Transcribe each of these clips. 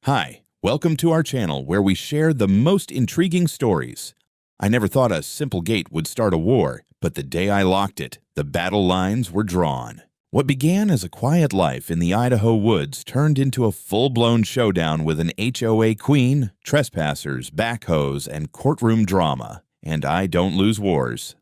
Hi, welcome to our channel where we share the most intriguing stories. I never thought a simple gate would start a war, but the day I locked it, the battle lines were drawn. What began as a quiet life in the Idaho woods turned into a full-blown showdown with an HOA queen, trespassers, backhoes, and courtroom drama. And I don't lose wars.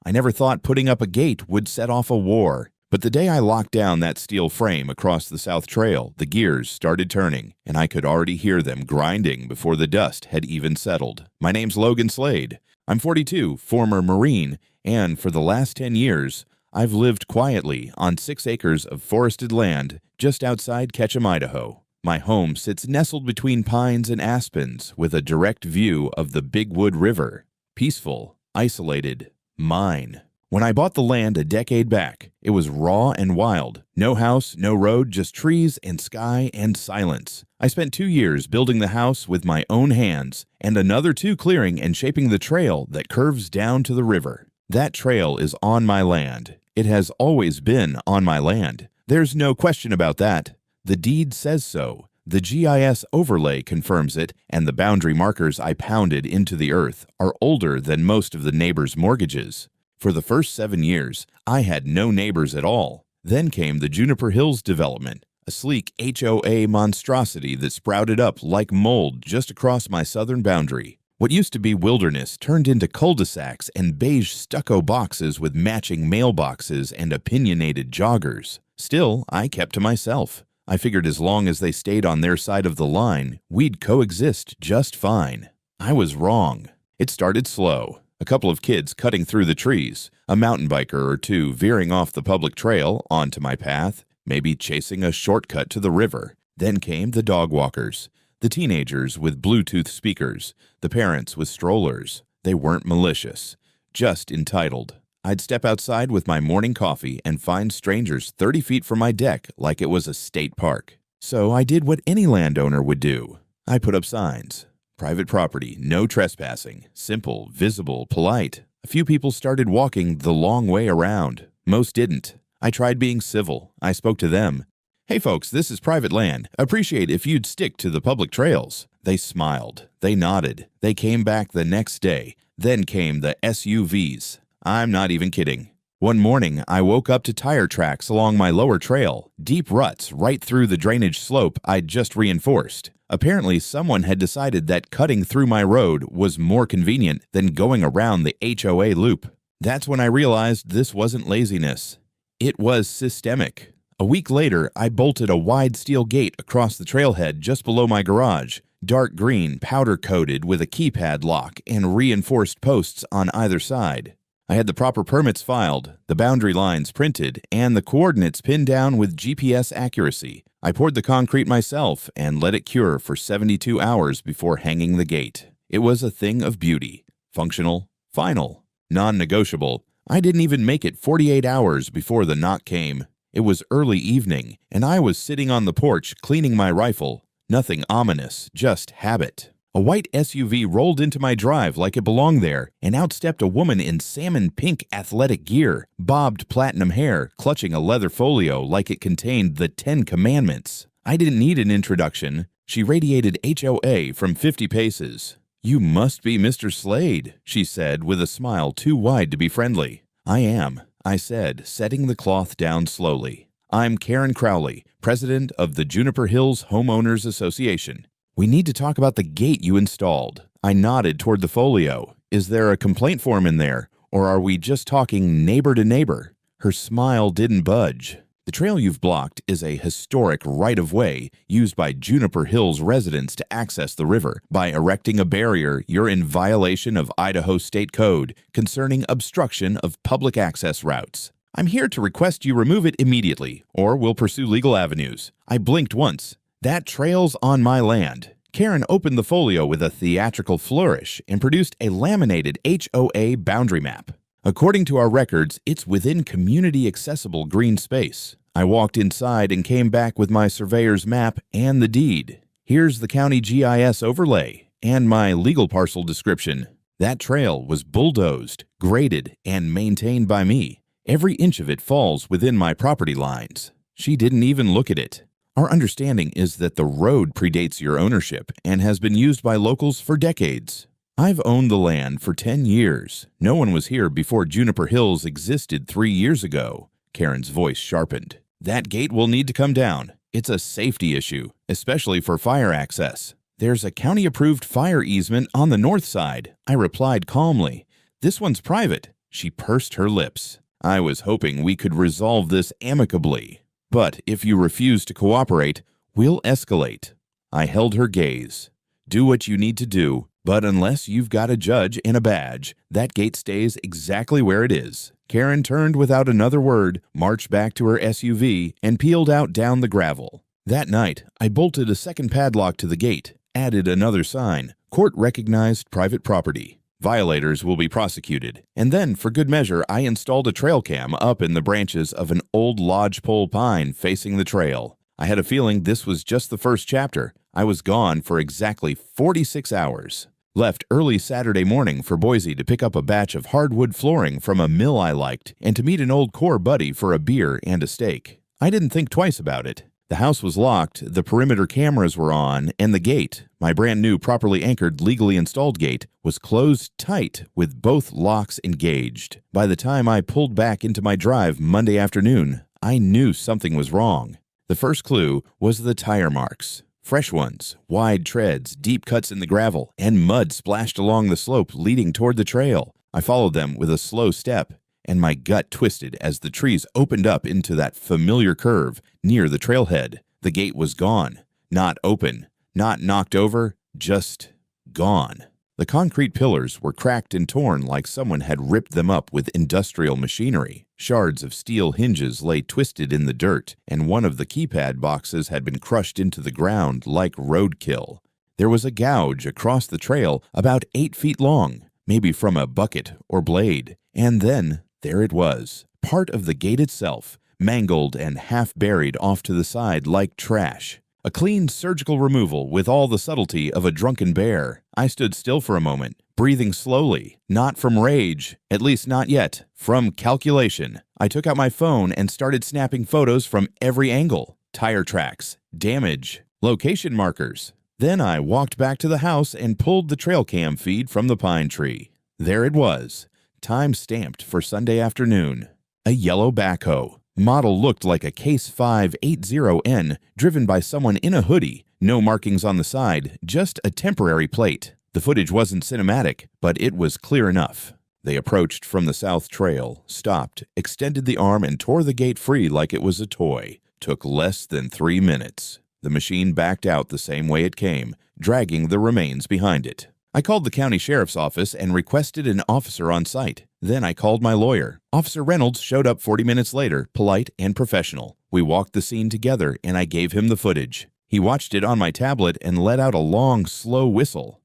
I never thought putting up a gate would set off a war. But the day I locked down that steel frame across the South Trail, the gears started turning, and I could already hear them grinding before the dust had even settled. My name's Logan Slade. I'm 42, former Marine, and for the last 10 years, I've lived quietly on 6 acres of forested land just outside Ketchum, Idaho. My home sits nestled between pines and aspens with a direct view of the Big Wood River. Peaceful, isolated, mine. When I bought the land a decade back, it was raw and wild. No house, no road, just trees and sky and silence. I spent 2 years building the house with my own hands, and another 2 clearing and shaping the trail that curves down to the river. That trail is on my land. It has always been on my land. There's no question about that. The deed says so. The GIS overlay confirms it, and the boundary markers I pounded into the earth are older than most of the neighbors' mortgages. For the first 7 years, I had no neighbors at all. Then came the Juniper Hills development, a sleek HOA monstrosity that sprouted up like mold just across my southern boundary. What used to be wilderness turned into cul-de-sacs and beige stucco boxes with matching mailboxes and opinionated joggers. Still, I kept to myself. I figured as long as they stayed on their side of the line, we'd coexist just fine. I was wrong. It started slow. A couple of kids cutting through the trees, a mountain biker or 2 veering off the public trail onto my path, maybe chasing a shortcut to the river. Then came the dog walkers, the teenagers with Bluetooth speakers, the parents with strollers. They weren't malicious, just entitled. I'd step outside with my morning coffee and find strangers 30 feet from my deck like it was a state park. So I did what any landowner would do. I put up signs. Private property, no trespassing, simple, visible, polite. A few people started walking the long way around. Most didn't. I tried being civil. I spoke to them. Hey folks, this is private land. Appreciate if you'd stick to the public trails. They smiled. They nodded. They came back the next day. Then came the SUVs. I'm not even kidding. One morning, I woke up to tire tracks along my lower trail, deep ruts right through the drainage slope I'd just reinforced. Apparently, someone had decided that cutting through my road was more convenient than going around the HOA loop. That's when I realized this wasn't laziness. It was systemic. A week later, I bolted a wide steel gate across the trailhead just below my garage, dark green, powder-coated with a keypad lock and reinforced posts on either side. I had the proper permits filed, the boundary lines printed, and the coordinates pinned down with GPS accuracy. I poured the concrete myself and let it cure for 72 hours before hanging the gate. It was a thing of beauty. Functional, final, non-negotiable. I didn't even make it 48 hours before the knock came. It was early evening, and I was sitting on the porch cleaning my rifle. Nothing ominous, just habit. A white SUV rolled into my drive like it belonged there, and out stepped a woman in salmon pink athletic gear, bobbed platinum hair, clutching a leather folio like it contained the 10 Commandments. I didn't need an introduction. She radiated HOA from 50 paces. "You must be Mr. Slade," she said with a smile too wide to be friendly. "I am," I said, setting the cloth down slowly. "I'm Karen Crowley, president of the Juniper Hills Homeowners Association. We need to talk about the gate you installed." I nodded toward the folio. "Is there a complaint form in there, or are we just talking neighbor to neighbor?" Her smile didn't budge. "The trail you've blocked is a historic right-of-way used by Juniper Hills residents to access the river. By erecting a barrier, you're in violation of Idaho State Code concerning obstruction of public access routes. I'm here to request you remove it immediately, or we'll pursue legal avenues." I blinked once. "That trail's on my land." Karen opened the folio with a theatrical flourish and produced a laminated HOA boundary map. "According to our records, it's within community-accessible green space." I walked inside and came back with my surveyor's map and the deed. "Here's the county GIS overlay and my legal parcel description. That trail was bulldozed, graded, and maintained by me. Every inch of it falls within my property lines." She didn't even look at it. Our understanding is that the road predates your ownership and has been used by locals for decades. I've owned the land for 10 years. No one was here before Juniper Hills existed 3 years ago. Karen's voice sharpened. That gate will need to come down. It's a safety issue, especially for fire access. There's a county-approved fire easement on the north side, I replied calmly. This one's private. She pursed her lips. I was hoping we could resolve this amicably. But if you refuse to cooperate, we'll escalate. I held her gaze. Do what you need to do, but unless you've got a judge and a badge, that gate stays exactly where it is. Karen turned without another word, marched back to her SUV, and peeled out down the gravel. That night, I bolted a second padlock to the gate, added another sign, court-recognized private property. Violators will be prosecuted. And then, for good measure, I installed a trail cam up in the branches of an old lodgepole pine facing the trail. I had a feeling this was just the first chapter. I was gone for exactly 46 hours. Left early Saturday morning for Boise to pick up a batch of hardwood flooring from a mill I liked and to meet an old core buddy for a beer and a steak. I didn't think twice about it. The house was locked, the perimeter cameras were on, and the gate, my brand new properly anchored, legally installed gate, was closed tight with both locks engaged. By the time I pulled back into my drive Monday afternoon, I knew something was wrong. The first clue was the tire marks. Fresh ones, wide treads, deep cuts in the gravel, and mud splashed along the slope leading toward the trail. I followed them with a slow step, and my gut twisted as the trees opened up into that familiar curve near the trailhead. The gate was gone. Not open, not knocked over, just gone. The concrete pillars were cracked and torn like someone had ripped them up with industrial machinery. Shards of steel hinges lay twisted in the dirt, and one of the keypad boxes had been crushed into the ground like roadkill. There was a gouge across the trail about 8 feet long, maybe from a bucket or blade. And then there it was, part of the gate itself, mangled and half buried off to the side like trash. A clean surgical removal with all the subtlety of a drunken bear. I stood still for a moment, breathing slowly, not from rage, at least not yet, from calculation. I took out my phone and started snapping photos from every angle. Tire tracks, damage, location markers. Then I walked back to the house and pulled the trail cam feed from the pine tree. There it was, time stamped for Sunday afternoon. A yellow backhoe. Model looked like a Case 580N driven by someone in a hoodie. No markings on the side, just a temporary plate. The footage wasn't cinematic, but it was clear enough. They approached from the south trail, stopped, extended the arm, and tore the gate free like it was a toy. Took less than 3 minutes. The machine backed out the same way it came, dragging the remains behind it. I called the county sheriff's office and requested an officer on site. Then I called my lawyer. Officer Reynolds showed up 40 minutes later, polite and professional. We walked the scene together and I gave him the footage. He watched it on my tablet and let out a long, slow whistle.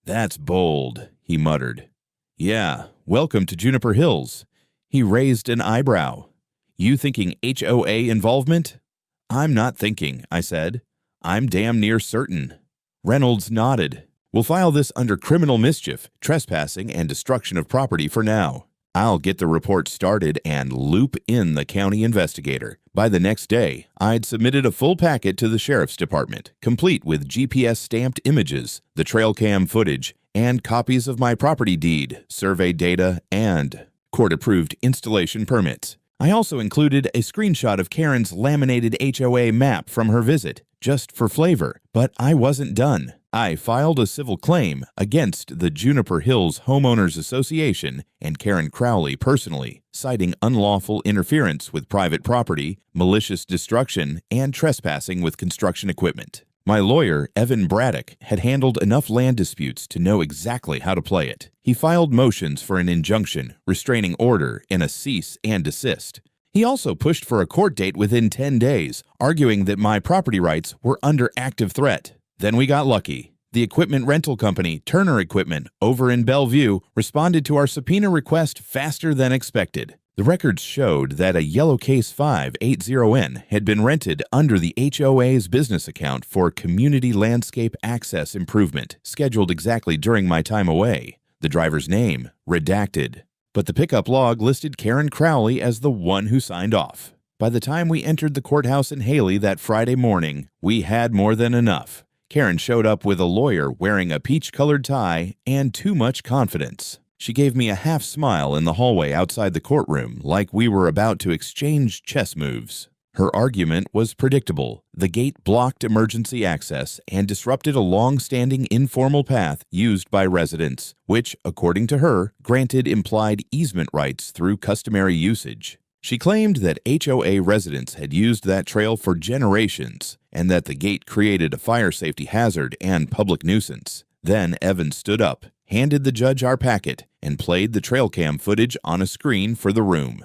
"That's bold," he muttered. "Yeah, welcome to Juniper Hills." He raised an eyebrow. "You thinking HOA involvement?" "I'm not thinking," I said. "I'm damn near certain." Reynolds nodded. "We'll file this under criminal mischief, trespassing, and destruction of property for now. I'll get the report started and loop in the county investigator. By the next day, I'd submitted a full packet to the sheriff's department, complete with GPS-stamped images, the trail cam footage, and copies of my property deed, survey data, and court-approved installation permits. I also included a screenshot of Karen's laminated HOA map from her visit, just for flavor, but I wasn't done. I filed a civil claim against the Juniper Hills Homeowners Association and Karen Crowley personally, citing unlawful interference with private property, malicious destruction, and trespassing with construction equipment. My lawyer, Evan Braddock, had handled enough land disputes to know exactly how to play it. He filed motions for an injunction, restraining order, and a cease and desist. He also pushed for a court date within 10 days, arguing that my property rights were under active threat. Then we got lucky. The equipment rental company, Turner Equipment, over in Bellevue, responded to our subpoena request faster than expected. The records showed that a yellow Case 580N had been rented under the HOA's business account for community landscape access improvement, scheduled exactly during my time away. The driver's name, redacted. But the pickup log listed Karen Crowley as the one who signed off. By the time we entered the courthouse in Haley that Friday morning, we had more than enough. Karen showed up with a lawyer wearing a peach-colored tie and too much confidence. She gave me a half smile in the hallway outside the courtroom, like we were about to exchange chess moves. Her argument was predictable. The gate blocked emergency access and disrupted a long-standing informal path used by residents, which, according to her, granted implied easement rights through customary usage. She claimed that HOA residents had used that trail for generations and that the gate created a fire safety hazard and public nuisance. Then Evan stood up, handed the judge our packet, and played the trail cam footage on a screen for the room.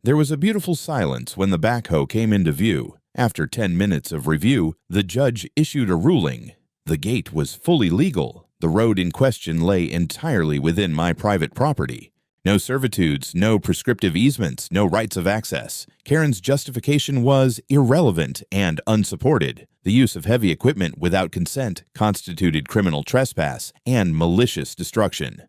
There was a beautiful silence when the backhoe came into view. After 10 minutes of review, the judge issued a ruling. The gate was fully legal. The road in question lay entirely within my private property. No servitudes, no prescriptive easements, no rights of access. Karen's justification was irrelevant and unsupported. The use of heavy equipment without consent constituted criminal trespass and malicious destruction.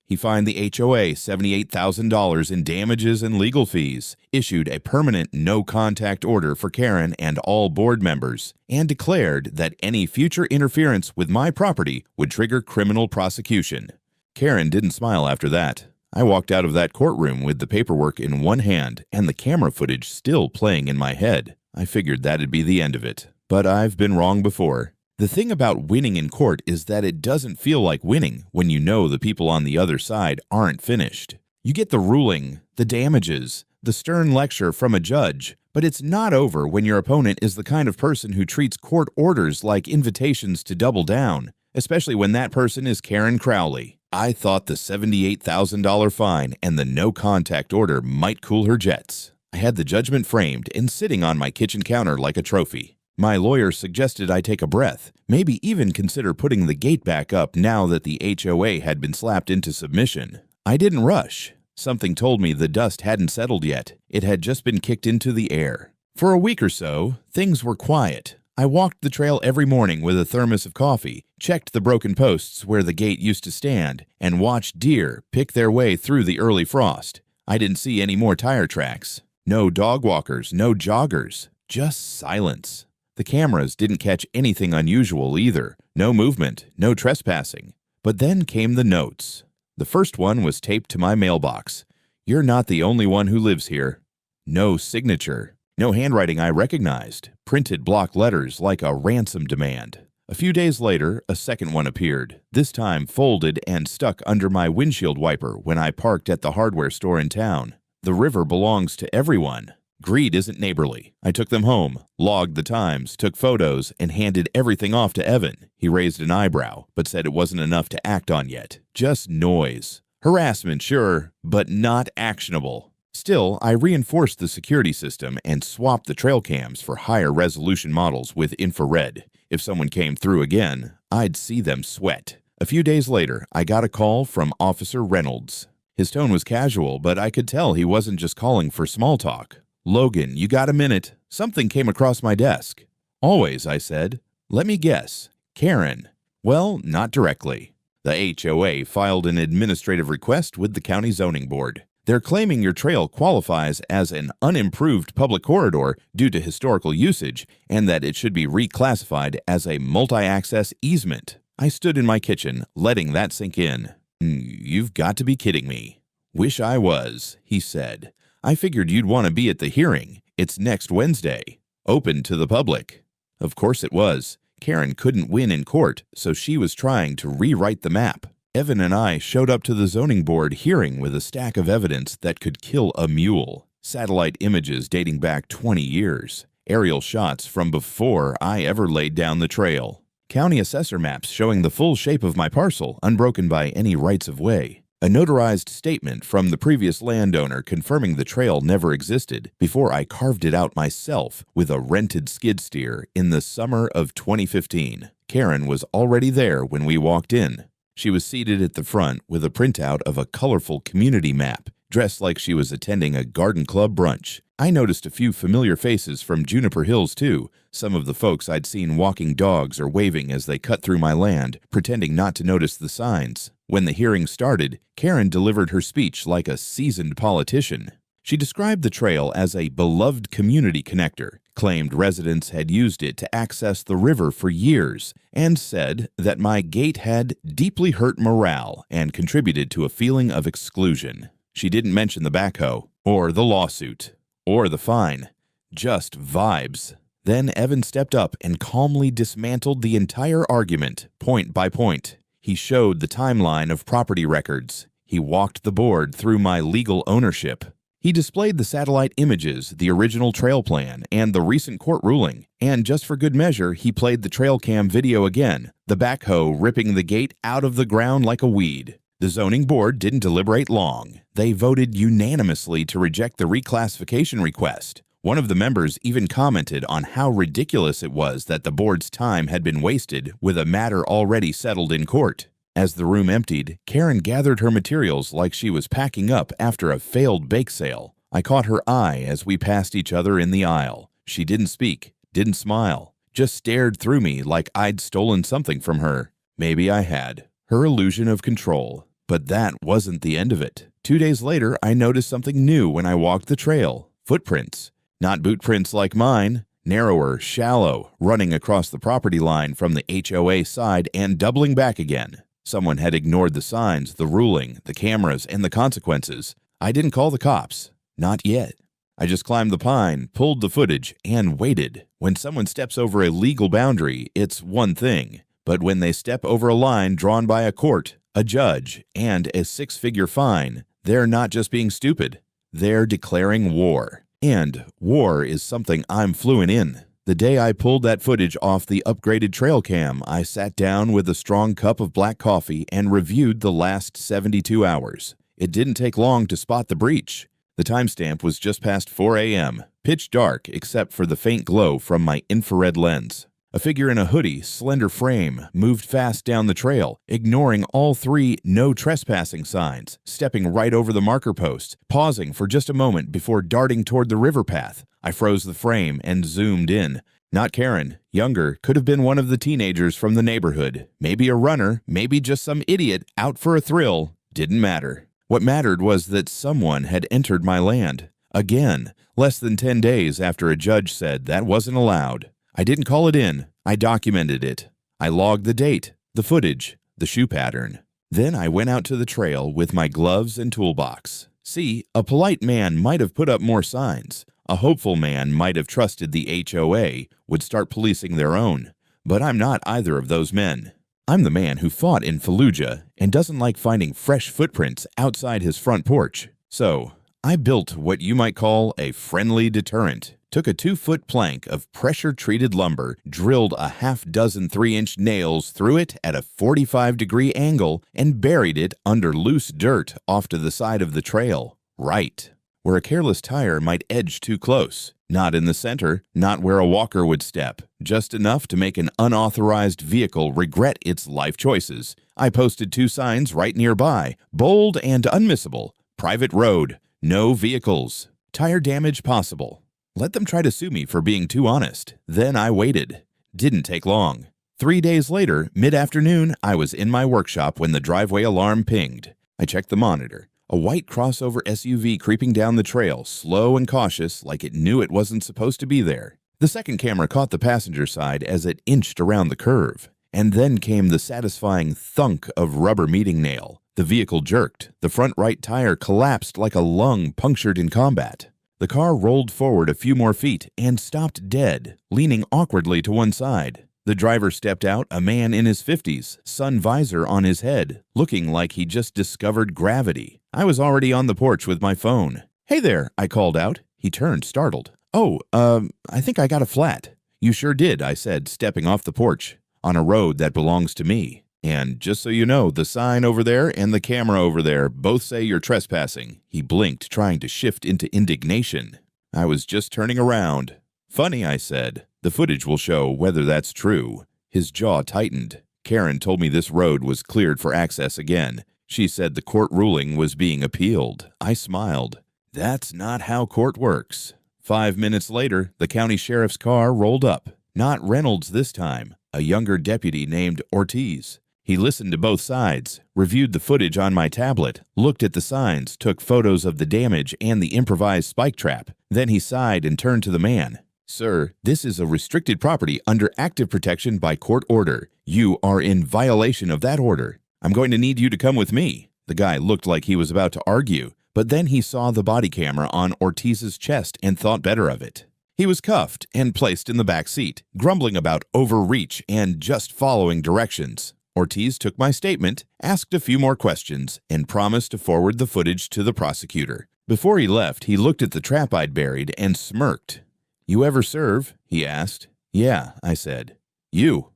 He fined the HOA $78,000 in damages and legal fees, issued a permanent no-contact order for Karen and all board members, and declared that any future interference with my property would trigger criminal prosecution. Karen didn't smile after that. I walked out of that courtroom with the paperwork in one hand and the camera footage still playing in my head. I figured that'd be the end of it. But I've been wrong before. The thing about winning in court is that it doesn't feel like winning when you know the people on the other side aren't finished. You get the ruling, the damages, the stern lecture from a judge, but it's not over when your opponent is the kind of person who treats court orders like invitations to double down, especially when that person is Karen Crowley. I thought the $78,000 fine and the no-contact order might cool her jets. I had the judgment framed and sitting on my kitchen counter like a trophy. My lawyer suggested I take a breath, maybe even consider putting the gate back up now that the HOA had been slapped into submission. I didn't rush. Something told me the dust hadn't settled yet. It had just been kicked into the air. For a week or so, things were quiet. I walked the trail every morning with a thermos of coffee, checked the broken posts where the gate used to stand, and watched deer pick their way through the early frost. I didn't see any more tire tracks. No dog walkers, no joggers, just silence. The cameras didn't catch anything unusual either. No movement, no trespassing. But then came the notes. The first one was taped to my mailbox. "You're not the only one who lives here." No signature. No handwriting I recognized. Printed block letters like a ransom demand. A few days later, a second one appeared, this time folded and stuck under my windshield wiper when I parked at the hardware store in town. The river belongs to everyone. Greed isn't neighborly. I took them home, logged the times, took photos, and handed everything off to Evan. He raised an eyebrow, but said it wasn't enough to act on yet. Just noise. Harassment, sure, but not actionable. Still, I reinforced the security system and swapped the trail cams for higher resolution models with infrared. If someone came through again, I'd see them sweat. A few days later, I got a call from Officer Reynolds. His tone was casual, but I could tell he wasn't just calling for small talk. "Logan, you got a minute? Something came across my desk." "Always," I said. "Let me guess. Karen." "Well, not directly." The HOA filed an administrative request with the county zoning board. They're claiming your trail qualifies as an unimproved public corridor due to historical usage and that it should be reclassified as a multi-access easement. I stood in my kitchen, letting that sink in. "You've got to be kidding me." "Wish I was," he said. "I figured you'd want to be at the hearing. It's next Wednesday. Open to the public." Of course it was. Karen couldn't win in court, so she was trying to rewrite the map. Evan and I showed up to the zoning board hearing with a stack of evidence that could kill a mule. Satellite images dating back 20 years. Aerial shots from before I ever laid down the trail. County assessor maps showing the full shape of my parcel, unbroken by any rights of way. A notarized statement from the previous landowner confirming the trail never existed before I carved it out myself with a rented skid steer in the summer of 2015. Karen was already there when we walked in. She was seated at the front with a printout of a colorful community map, dressed like she was attending a garden club brunch. I noticed a few familiar faces from Juniper Hills, too, some of the folks I'd seen walking dogs or waving as they cut through my land, pretending not to notice the signs. When the hearing started, Karen delivered her speech like a seasoned politician. She described the trail as a beloved community connector, claimed residents had used it to access the river for years, and said that my gate had deeply hurt morale and contributed to a feeling of exclusion. She didn't mention the backhoe, or the lawsuit, or the fine. Just vibes. Then Evan stepped up and calmly dismantled the entire argument, point by point. He showed the timeline of property records. He walked the board through my legal ownership. He displayed the satellite images, the original trail plan, and the recent court ruling. And just for good measure, he played the trail cam video again, the backhoe ripping the gate out of the ground like a weed. The zoning board didn't deliberate long. They voted unanimously to reject the reclassification request. One of the members even commented on how ridiculous it was that the board's time had been wasted with a matter already settled in court. As the room emptied, Karen gathered her materials like she was packing up after a failed bake sale. I caught her eye as we passed each other in the aisle. She didn't speak, didn't smile, just stared through me like I'd stolen something from her. Maybe I had. Her illusion of control. But that wasn't the end of it. 2 days later, I noticed something new when I walked the trail. Footprints. Not boot prints like mine. Narrower, shallow, running across the property line from the HOA side and doubling back again. Someone had ignored the signs, the ruling, the cameras, and the consequences. I didn't call the cops. Not yet. I just climbed the pine, pulled the footage, and waited. When someone steps over a legal boundary, it's one thing. But when they step over a line drawn by a court, a judge, and a 6-figure fine, they're not just being stupid. They're declaring war. And war is something I'm fluent in. The day I pulled that footage off the upgraded trail cam, I sat down with a strong cup of black coffee and reviewed the last 72 hours. It didn't take long to spot the breach. The timestamp was just past 4 a.m., pitch dark except for the faint glow from my infrared lens. A figure in a hoodie, slender frame, moved fast down the trail, ignoring all 3 no trespassing signs, stepping right over the marker posts, pausing for just a moment before darting toward the river path. I froze the frame and zoomed in. Not Karen, younger, could have been one of the teenagers from the neighborhood. Maybe a runner, maybe just some idiot out for a thrill. Didn't matter. What mattered was that someone had entered my land. Again, less than 10 days after a judge said that wasn't allowed. I didn't call it in. I documented it. I logged the date, the footage, the shoe pattern. Then I went out to the trail with my gloves and toolbox. See, a polite man might have put up more signs. A hopeful man might have trusted the HOA would start policing their own. But I'm not either of those men. I'm the man who fought in Fallujah and doesn't like finding fresh footprints outside his front porch. So, I built what you might call a friendly deterrent. Took a 2-foot plank of pressure-treated lumber, drilled a half-dozen 3-inch nails through it at a 45-degree angle, and buried it under loose dirt off to the side of the trail. Right. Where a careless tire might edge too close. Not in the center, not where a walker would step. Just enough to make an unauthorized vehicle regret its life choices. I posted 2 signs right nearby, bold and unmissable. Private road. No vehicles. Tire damage possible. Let them try to sue me for being too honest. Then I waited. Didn't take long. 3 days later, mid-afternoon, I was in my workshop when the driveway alarm pinged. I checked the monitor. A white crossover SUV creeping down the trail, slow and cautious, like it knew it wasn't supposed to be there. The second camera caught the passenger side as it inched around the curve. And then came the satisfying thunk of rubber meeting nail. The vehicle jerked. The front right tire collapsed like a lung punctured in combat. The car rolled forward a few more feet and stopped dead, leaning awkwardly to one side. The driver stepped out, a man in his 50s, sun visor on his head, looking like he just discovered gravity. I was already on the porch with my phone. "Hey there," I called out. He turned, startled. "Oh, I think I got a flat." "You sure did," I said, stepping off the porch. "On a road that belongs to me. And just so you know, the sign over there and the camera over there both say you're trespassing." He blinked, trying to shift into indignation. I was just turning around. "Funny," I said. "The footage will show whether that's true." His jaw tightened. Karen told me this road was cleared for access again. She said the court ruling was being appealed. I smiled. That's not how court works. 5 minutes later, the county sheriff's car rolled up. Not Reynolds this time, a younger deputy named Ortiz. He listened to both sides, reviewed the footage on my tablet, looked at the signs, took photos of the damage and the improvised spike trap. Then he sighed and turned to the man. "Sir, this is a restricted property under active protection by court order. You are in violation of that order. I'm going to need you to come with me." The guy looked like he was about to argue, but then he saw the body camera on Ortiz's chest and thought better of it. He was cuffed and placed in the back seat, grumbling about overreach and just following directions. Ortiz took my statement, asked a few more questions, and promised to forward the footage to the prosecutor. Before he left, he looked at the trap I'd buried and smirked. "You ever serve?" he asked. "Yeah," I said. "You?"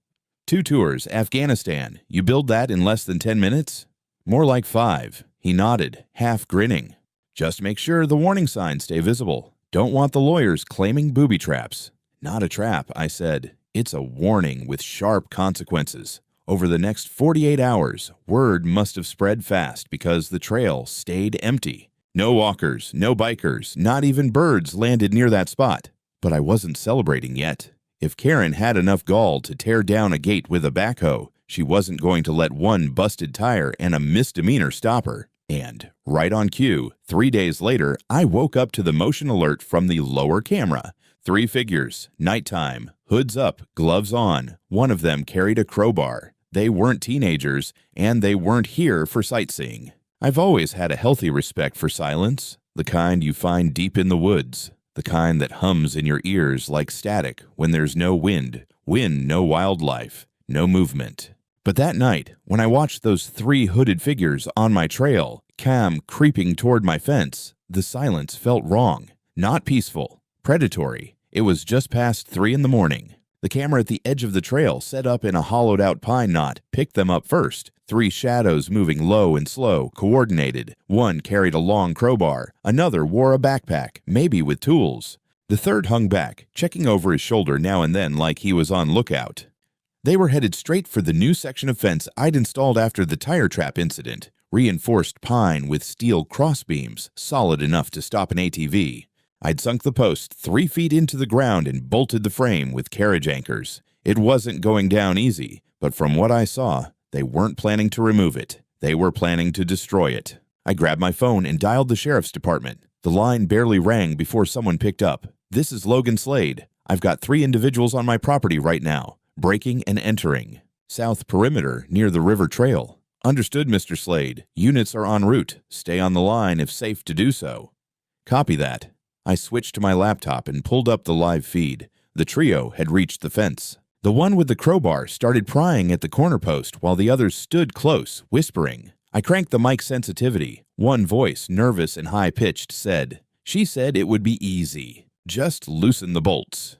"2 tours, Afghanistan. You build that in less than 10 minutes?" "More like 5. He nodded, half grinning. "Just make sure the warning signs stay visible. Don't want the lawyers claiming booby traps." "Not a trap," I said. "It's a warning with sharp consequences." Over the next 48 hours, word must have spread fast because the trail stayed empty. No walkers, no bikers, not even birds landed near that spot. But I wasn't celebrating yet. If Karen had enough gall to tear down a gate with a backhoe, she wasn't going to let one busted tire and a misdemeanor stop her. And, right on cue, 3 days later, I woke up to the motion alert from the lower camera. 3 figures, nighttime, hoods up, gloves on. One of them carried a crowbar. They weren't teenagers, and they weren't here for sightseeing. I've always had a healthy respect for silence, the kind you find deep in the woods, the kind that hums in your ears like static when there's no wind, no wildlife, no movement. But that night, when I watched those 3 hooded figures on my trail, creeping toward my fence, the silence felt wrong, not peaceful, predatory. It was just past 3 in the morning. The camera at the edge of the trail, set up in a hollowed-out pine knot, picked them up first. 3 shadows moving low and slow, coordinated. One carried a long crowbar. Another wore a backpack, maybe with tools. The third hung back, checking over his shoulder now and then like he was on lookout. They were headed straight for the new section of fence I'd installed after the tire trap incident. Reinforced pine with steel crossbeams, solid enough to stop an ATV. I'd sunk the post 3 feet into the ground and bolted the frame with carriage anchors. It wasn't going down easy, but from what I saw, they weren't planning to remove it. They were planning to destroy it. I grabbed my phone and dialed the sheriff's department. The line barely rang before someone picked up. "This is Logan Slade. I've got 3 individuals on my property right now, breaking and entering. South perimeter near the river trail." "Understood, Mr. Slade. Units are en route. Stay on the line if safe to do so." "Copy that." I switched to my laptop and pulled up the live feed. The trio had reached the fence. The one with the crowbar started prying at the corner post while the others stood close, whispering. I cranked the mic sensitivity. One voice, nervous and high-pitched, said, "She said it would be easy. Just loosen the bolts."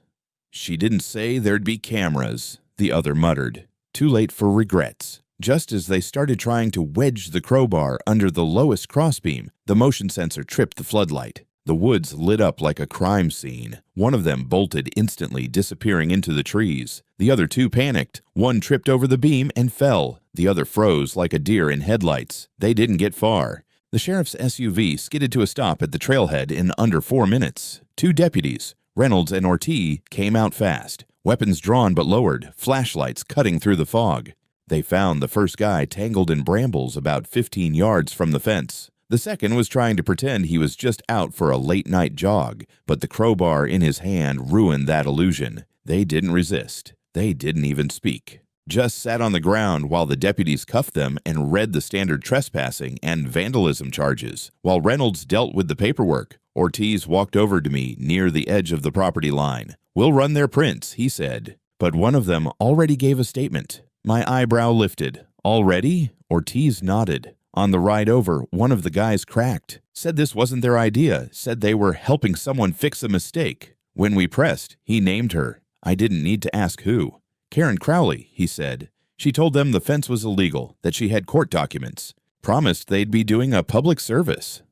"She didn't say there'd be cameras," the other muttered. Too late for regrets. Just as they started trying to wedge the crowbar under the lowest crossbeam, the motion sensor tripped the floodlight. The woods lit up like a crime scene. One of them bolted instantly, disappearing into the trees. The other 2 panicked. One tripped over the beam and fell. The other froze like a deer in headlights. They didn't get far. The sheriff's SUV skidded to a stop at the trailhead in under 4 minutes. 2 deputies, Reynolds and Ortiz, came out fast. Weapons drawn but lowered, flashlights cutting through the fog. They found the first guy tangled in brambles about 15 yards from the fence. The second was trying to pretend he was just out for a late-night jog, but the crowbar in his hand ruined that illusion. They didn't resist. They didn't even speak. Just sat on the ground while the deputies cuffed them and read the standard trespassing and vandalism charges. While Reynolds dealt with the paperwork, Ortiz walked over to me near the edge of the property line. "We'll run their prints," he said. But one of them already gave a statement. My eyebrow lifted. "Already?" Ortiz nodded. On the ride over, one of the guys cracked. Said this wasn't their idea. Said they were helping someone fix a mistake. When we pressed, he named her. I didn't need to ask who. "Karen Crowley," he said. She told them the fence was illegal, that she had court documents. Promised they'd be doing a public service.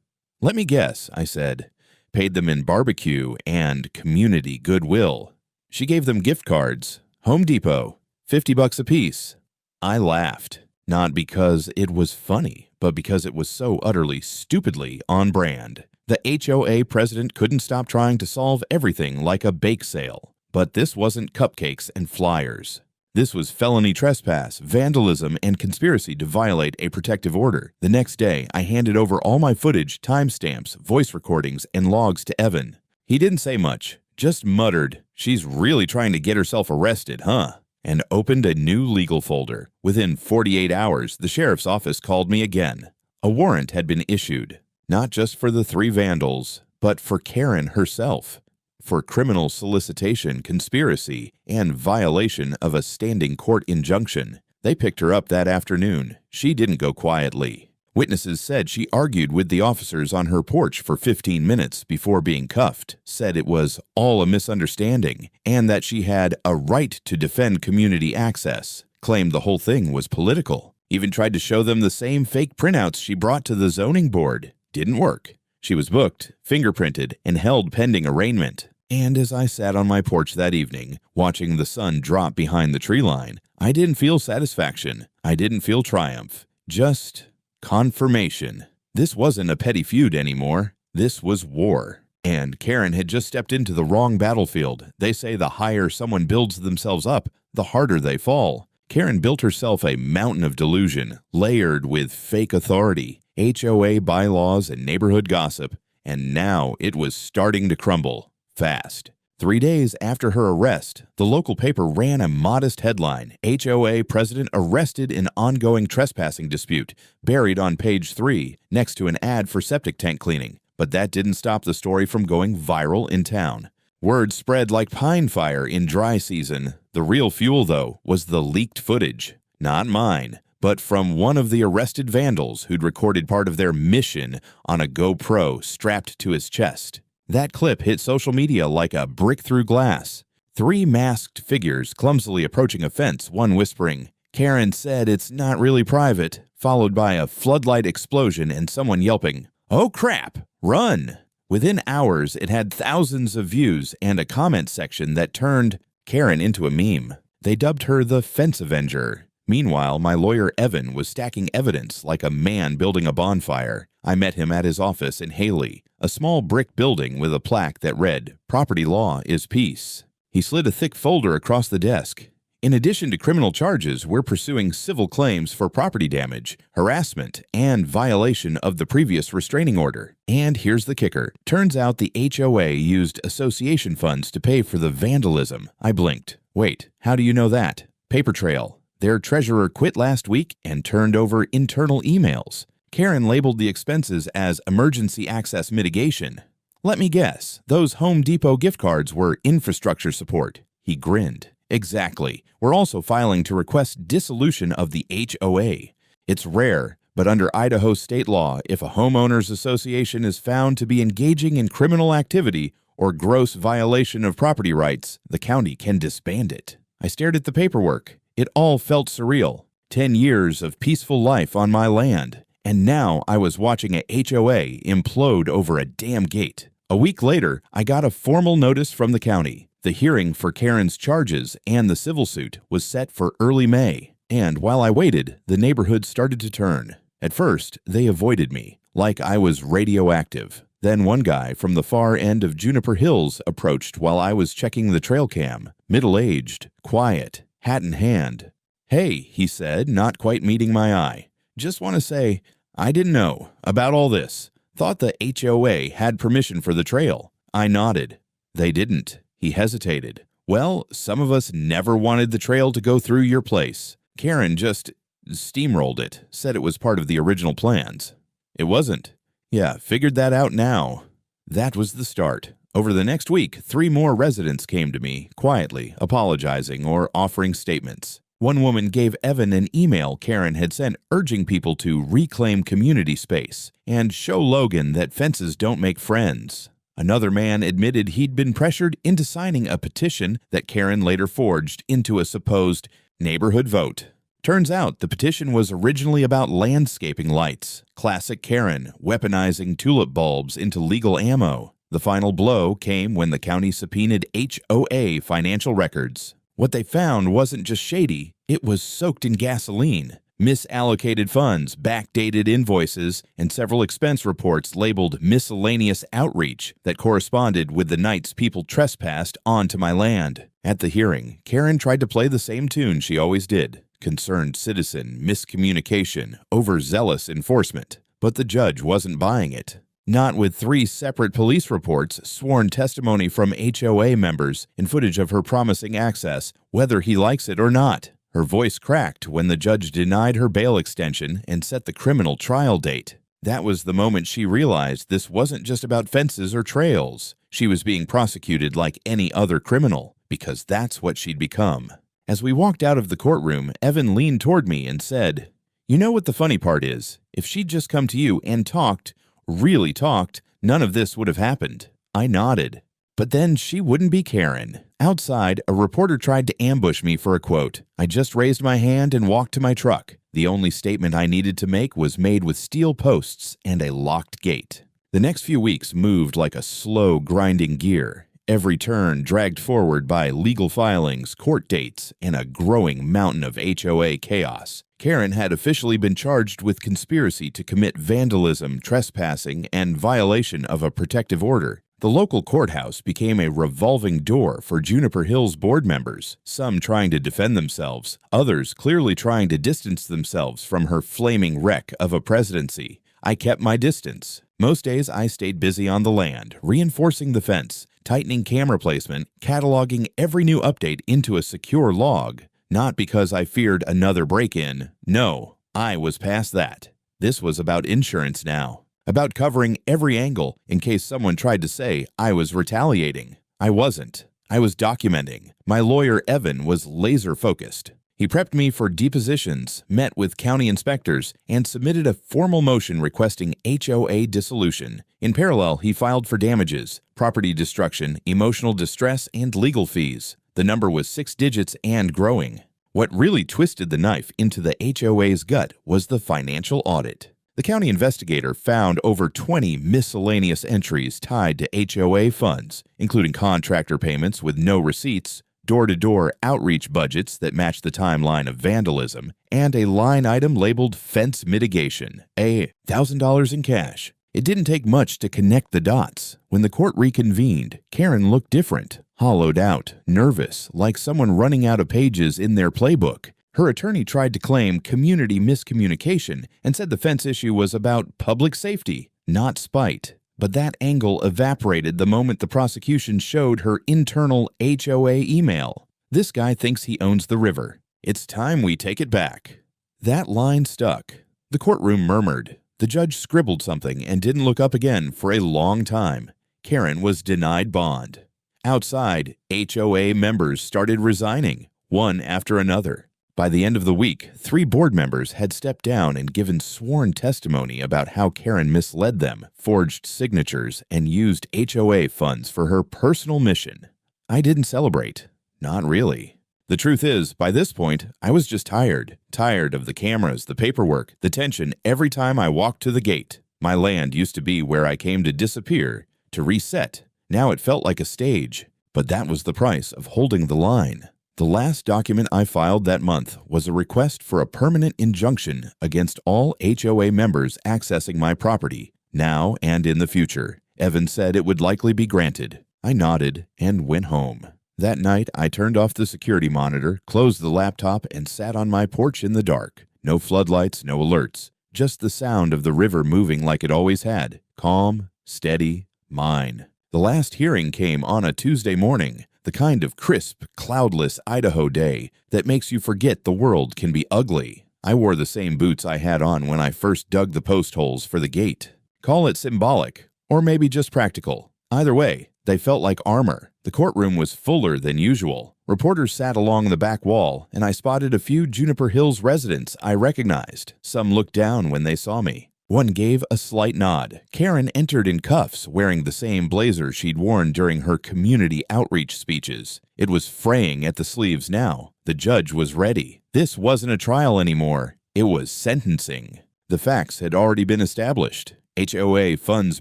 "Let me guess," I said. "Paid them in barbecue and community goodwill." She gave them gift cards. Home Depot, $50 apiece. I laughed. Not because it was funny, but because it was so utterly, stupidly on brand. The HOA president couldn't stop trying to solve everything like a bake sale. But this wasn't cupcakes and flyers. This was felony trespass, vandalism, and conspiracy to violate a protective order. The next day, I handed over all my footage, timestamps, voice recordings, and logs to Evan. He didn't say much, just muttered, "She's really trying to get herself arrested, huh?" and opened a new legal folder. Within 48 hours, the sheriff's office called me again. A warrant had been issued, not just for the 3 vandals, but for Karen herself, for criminal solicitation, conspiracy, and violation of a standing court injunction. They picked her up that afternoon. She didn't go quietly. Witnesses said she argued with the officers on her porch for 15 minutes before being cuffed, said it was all a misunderstanding, and that she had a right to defend community access, claimed the whole thing was political. Even tried to show them the same fake printouts she brought to the zoning board. Didn't work. She was booked, fingerprinted, and held pending arraignment. And as I sat on my porch that evening, watching the sun drop behind the tree line, I didn't feel satisfaction. I didn't feel triumph. Just confirmation. This wasn't a petty feud anymore. This was war. And Karen had just stepped into the wrong battlefield. They say the higher someone builds themselves up, the harder they fall. Karen built herself a mountain of delusion, layered with fake authority, HOA bylaws, and neighborhood gossip, and now it was starting to crumble. Fast. 3 days after her arrest, the local paper ran a modest headline, "HOA president arrested in ongoing trespassing dispute," buried on page 3, next to an ad for septic tank cleaning. But that didn't stop the story from going viral in town. Word spread like pine fire in dry season. The real fuel, though, was the leaked footage. Not mine, but from one of the arrested vandals who'd recorded part of their mission on a GoPro strapped to his chest. That clip hit social media like a brick through glass. 3 masked figures clumsily approaching a fence, one whispering, "Karen said it's not really private," followed by a floodlight explosion and someone yelping, "Oh crap, run!" Within hours, it had thousands of views and a comment section that turned Karen into a meme. They dubbed her the Fence Avenger. Meanwhile, my lawyer Evan was stacking evidence like a man building a bonfire. I met him at his office in Haley, a small brick building with a plaque that read, "Property law is peace." He slid a thick folder across the desk. "In addition to criminal charges, we're pursuing civil claims for property damage, harassment, and violation of the previous restraining order." And here's the kicker. Turns out the HOA used association funds to pay for the vandalism. I blinked. Wait, how do you know that? Paper trail. Their treasurer quit last week and turned over internal emails. Karen labeled the expenses as emergency access mitigation. Let me guess, those Home Depot gift cards were infrastructure support. He grinned. Exactly. We're also filing to request dissolution of the HOA. It's rare, but under Idaho state law, if a homeowners association is found to be engaging in criminal activity or gross violation of property rights, the county can disband it. I stared at the paperwork. It all felt surreal. 10 years of peaceful life on my land. And now I was watching a HOA implode over a damn gate. A week later, I got a formal notice from the county. The hearing for Karen's charges and the civil suit was set for early May. And while I waited, the neighborhood started to turn. At first, they avoided me, like I was radioactive. Then one guy from the far end of Juniper Hills approached while I was checking the trail cam. Middle-aged, quiet, hat in hand. "Hey," he said, not quite meeting my eye. "Just want to say, I didn't know about all this. Thought the HOA had permission for the trail." I nodded. "They didn't." He hesitated. "Well, some of us never wanted the trail to go through your place. Karen just steamrolled it, said it was part of the original plans." "It wasn't." "Yeah, figured that out now." That was the start. Over the next week, 3 more residents came to me, quietly, apologizing or offering statements. One woman gave Evan an email Karen had sent urging people to reclaim community space and show Logan that fences don't make friends. Another man admitted he'd been pressured into signing a petition that Karen later forged into a supposed neighborhood vote. Turns out the petition was originally about landscaping lights. Classic Karen, weaponizing tulip bulbs into legal ammo. The final blow came when the county subpoenaed HOA financial records. What they found wasn't just shady, it was soaked in gasoline. misallocated funds, backdated invoices, and several expense reports labeled miscellaneous outreach that corresponded with the nights people trespassed onto my land. At the hearing, Karen tried to play the same tune she always did: concerned citizen, miscommunication, overzealous enforcement. But the judge wasn't buying it. Not with 3 separate police reports, sworn testimony from HOA members, and footage of her promising access, whether he likes it or not. Her voice cracked when the judge denied her bail extension and set the criminal trial date. That was the moment she realized this wasn't just about fences or trails. She was being prosecuted like any other criminal, because that's what she'd become. As we walked out of the courtroom, Evan leaned toward me and said, "You know what the funny part is? If she'd just come to you and talked, really talked, none of this would have happened." I nodded. But then she wouldn't be Karen. Outside, a reporter tried to ambush me for a quote. I just raised my hand and walked to my truck. The only statement I needed to make was made with steel posts and a locked gate. The next few weeks moved like a slow, grinding gear. Every turn dragged forward by legal filings, court dates, and a growing mountain of HOA chaos. Karen had officially been charged with conspiracy to commit vandalism, trespassing, and violation of a protective order. The local courthouse became a revolving door for Juniper Hills board members, some trying to defend themselves, others clearly trying to distance themselves from her flaming wreck of a presidency. I kept my distance. Most days I stayed busy on the land, reinforcing the fence, tightening camera placement, cataloging every new update into a secure log. Not because I feared another break-in. No, I was past that. This was about insurance now. About covering every angle in case someone tried to say I was retaliating. I wasn't. I was documenting. My lawyer, Evan, was laser-focused. He prepped me for depositions, met with county inspectors, and submitted a formal motion requesting HOA dissolution. In parallel, he filed for damages, property destruction, emotional distress, and legal fees. The number was 6 digits and growing. What really twisted the knife into the HOA's gut was the financial audit. The county investigator found over 20 miscellaneous entries tied to HOA funds, including contractor payments with no receipts, door-to-door outreach budgets that matched the timeline of vandalism, and a line item labeled fence mitigation, $1,000 in cash. It didn't take much to connect the dots. When the court reconvened, Karen looked different, hollowed out, nervous, like someone running out of pages in their playbook. Her attorney tried to claim community miscommunication and said the fence issue was about public safety, not spite. But that angle evaporated the moment the prosecution showed her internal HOA email. "This guy thinks he owns the river. It's time we take it back." That line stuck. The courtroom murmured. The judge scribbled something and didn't look up again for a long time. Karen was denied bond. Outside, HOA members started resigning, one after another. By the end of the week, 3 board members had stepped down and given sworn testimony about how Karen misled them, forged signatures, and used HOA funds for her personal mission. I didn't celebrate. Not really. The truth is, by this point, I was just tired. Tired of the cameras, the paperwork, the tension every time I walked to the gate. My land used to be where I came to disappear, to reset. Now it felt like a stage. But that was the price of holding the line. The last document I filed that month was a request for a permanent injunction against all HOA members accessing my property, now and in the future. Evan said it would likely be granted. I nodded and went home. That night, I turned off the security monitor, closed the laptop, and sat on my porch in the dark. No floodlights, no alerts. Just the sound of the river moving like it always had. Calm, steady, mine. The last hearing came on a Tuesday morning. The kind of crisp, cloudless Idaho day that makes you forget the world can be ugly. I wore the same boots I had on when I first dug the post holes for the gate. Call it symbolic, or maybe just practical. Either way, they felt like armor. The courtroom was fuller than usual. Reporters sat along the back wall, and I spotted a few Juniper Hills residents I recognized. Some looked down when they saw me. One gave a slight nod. Karen entered in cuffs, wearing the same blazer she'd worn during her community outreach speeches. It was fraying at the sleeves now. The judge was ready. This wasn't a trial anymore. It was sentencing. The facts had already been established. HOA funds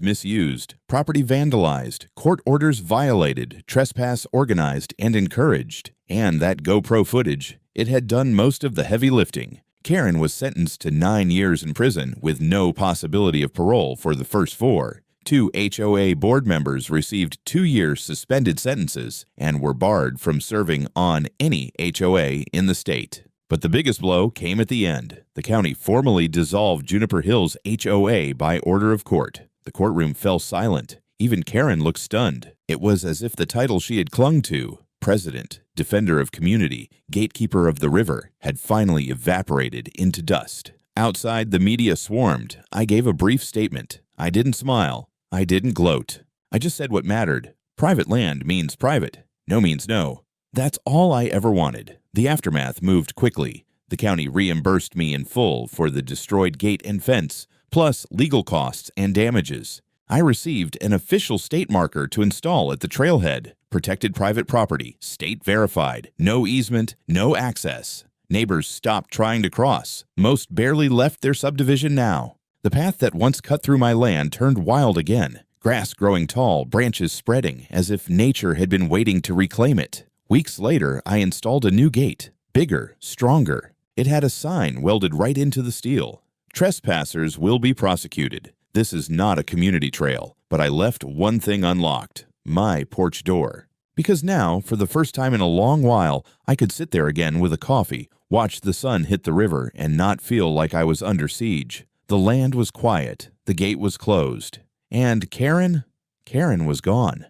misused, property vandalized, court orders violated, trespass organized and encouraged. And that GoPro footage, it had done most of the heavy lifting. Karen was sentenced to 9 years in prison with no possibility of parole for the first 4. 2 HOA board members received 2-year suspended sentences and were barred from serving on any HOA in the state. But the biggest blow came at the end. The county formally dissolved Juniper Hills HOA by order of court. The courtroom fell silent. Even Karen looked stunned. It was as if the title she had clung to, President, Defender of Community, Gatekeeper of the River, had finally evaporated into dust. Outside, the media swarmed. I gave a brief statement. I didn't smile. I didn't gloat. I just said what mattered. Private land means private. No means no. That's all I ever wanted. The aftermath moved quickly. The county reimbursed me in full for the destroyed gate and fence, plus legal costs and damages. I received an official state marker to install at the trailhead. Protected private property, state verified, no easement, no access. Neighbors stopped trying to cross. Most barely left their subdivision now. The path that once cut through my land turned wild again. Grass growing tall, branches spreading, as if nature had been waiting to reclaim it. Weeks later, I installed a new gate. Bigger, stronger. It had a sign welded right into the steel. Trespassers will be prosecuted. This is not a community trail, but I left one thing unlocked. My porch door. Because now, for the first time in a long while, I could sit there again with a coffee, watch the sun hit the river, and not feel like I was under siege. The land was quiet, the gate was closed, and Karen was gone.